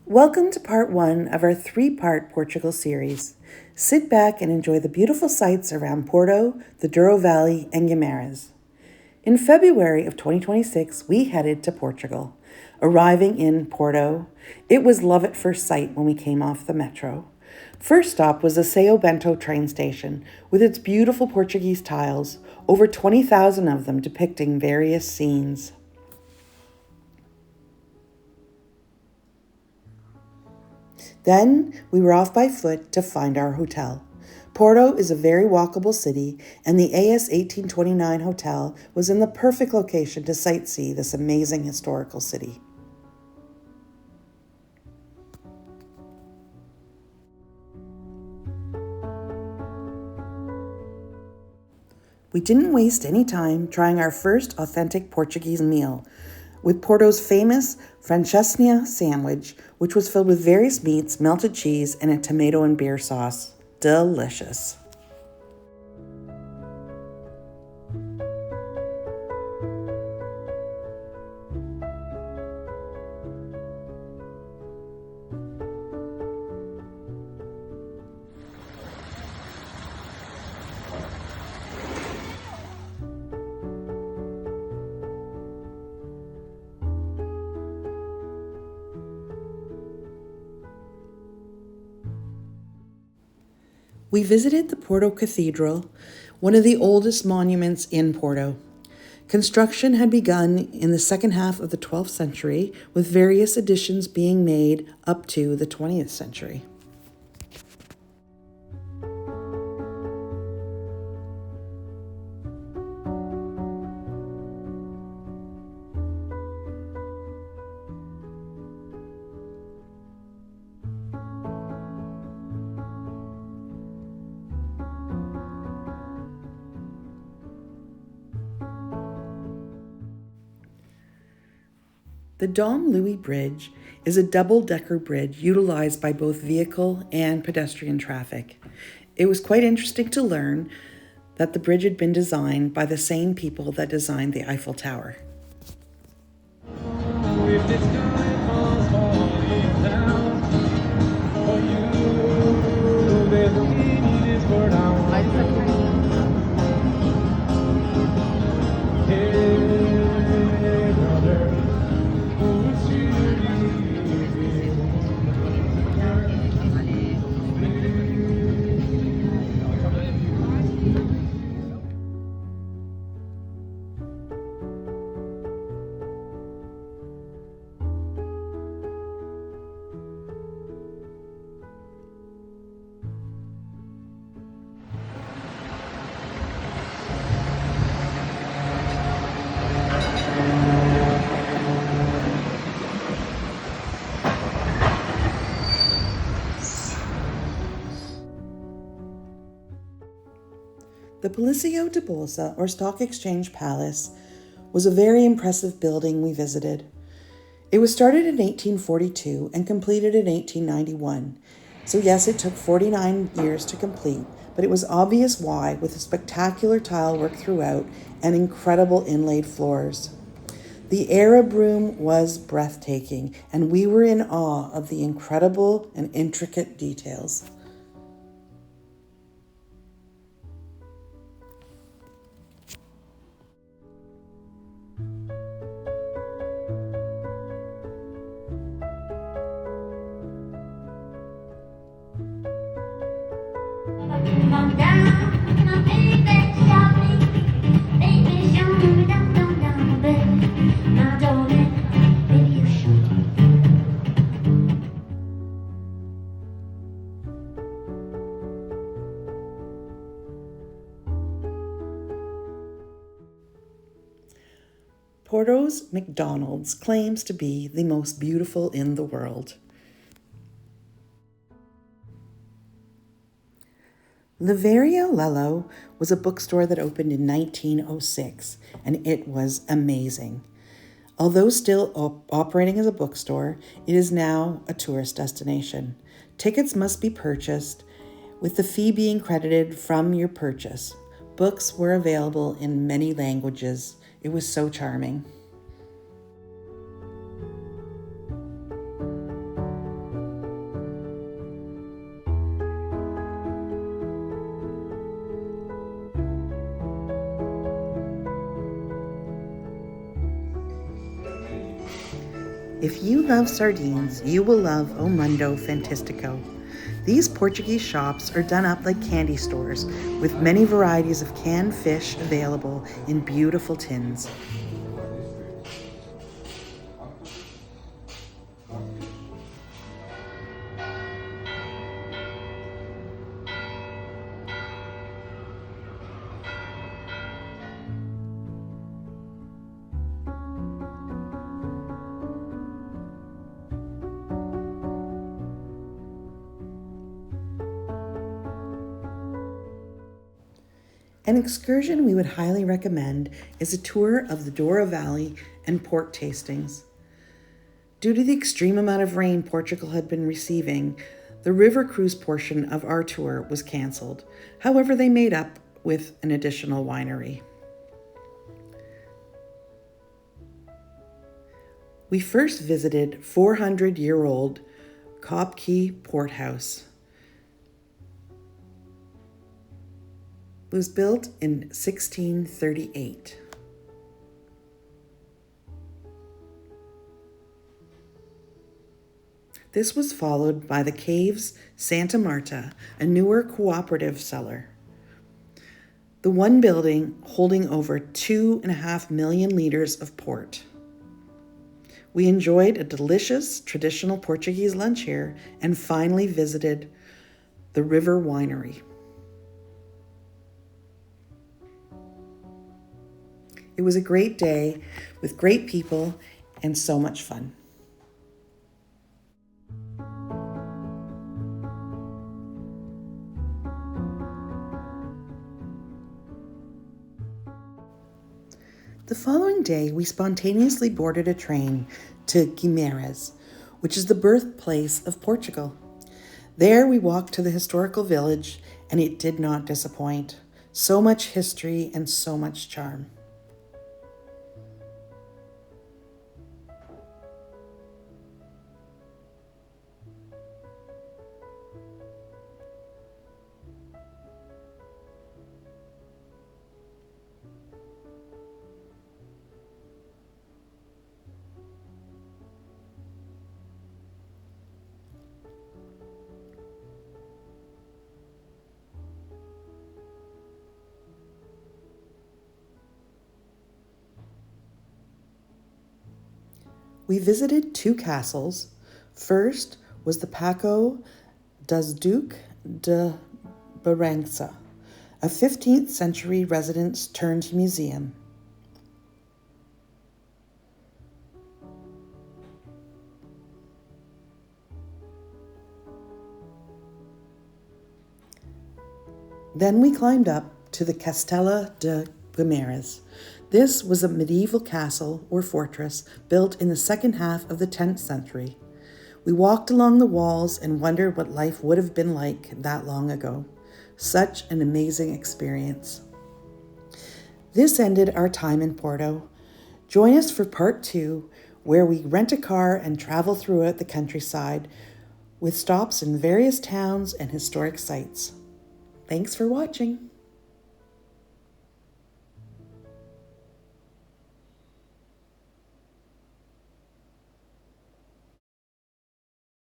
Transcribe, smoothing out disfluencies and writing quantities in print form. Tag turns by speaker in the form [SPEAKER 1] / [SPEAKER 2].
[SPEAKER 1] Welcome to part one of our three-part Portugal series. Sit back and enjoy the beautiful sights around Porto, the Douro Valley and Guimares. In February of 2026, we headed to Portugal. Arriving in Porto, it was love at first sight when we came off the metro. First stop was the São Bento train station, with its beautiful Portuguese tiles, over 20,000 of them depicting various scenes. Then we were off by foot to find our hotel. Porto is a very walkable city, and the AS 1829 hotel was in the perfect location to sightsee this amazing historical city. We didn't waste any time trying our first authentic Portuguese meal with Porto's famous francesinha sandwich, which was filled with various meats, melted cheese, and a tomato and beer sauce. Delicious. We visited the Porto Cathedral, one of the oldest monuments in Porto. Construction had begun in the second half of the 12th century, with various additions being made up to the 20th century. The Dom Louis Bridge is a double-decker bridge utilized by both vehicle and pedestrian traffic. It was quite interesting to learn that the bridge had been designed by the same people that designed the Eiffel Tower. The Palacio de Bolsa, or Stock Exchange Palace, was a very impressive building we visited. It was started in 1842 and completed in 1891. So yes, it took 49 years to complete, but it was obvious why, with a spectacular tile work throughout and incredible inlaid floors. The Arab room was breathtaking, and we were in awe of the incredible and intricate details. Porto's McDonald's claims to be the most beautiful in the world. Livraria Lello was a bookstore that opened in 1906, and it was amazing. Although still operating as a bookstore, it is now a tourist destination. Tickets must be purchased, with the fee being credited from your purchase. Books were available in many languages. It was so charming. If you love sardines, you will love O Mundo Fantastico. These Portuguese shops are done up like candy stores, with many varieties of canned fish available in beautiful tins. An excursion we would highly recommend is a tour of the Douro Valley and port tastings. Due to the extreme amount of rain Portugal had been receiving, the river cruise portion of our tour was canceled. However, they made up with an additional winery. We first visited 400-year-old Cobkey Port House. It was built in 1638. This was followed by the Caves Santa Marta, a newer cooperative cellar. The one building holding over 2.5 million liters of port. We enjoyed a delicious traditional Portuguese lunch here and finally visited the River Winery. It was a great day with great people and so much fun. The following day, we spontaneously boarded a train to Guimares, which is the birthplace of Portugal. There we walked to the historical village, and it did not disappoint. So much history and so much charm. We visited 2 castles. First was the Paço das Duque de Bragança, a 15th century residence turned museum. Then we climbed up to the Castelo de Guimares. This was a medieval castle or fortress built in the second half of the 10th century. We walked along the walls and wondered what life would have been like that long ago. Such an amazing experience. This ended our time in Porto. Join us for part 2, where we rent a car and travel throughout the countryside with stops in various towns and historic sites. Thanks for watching.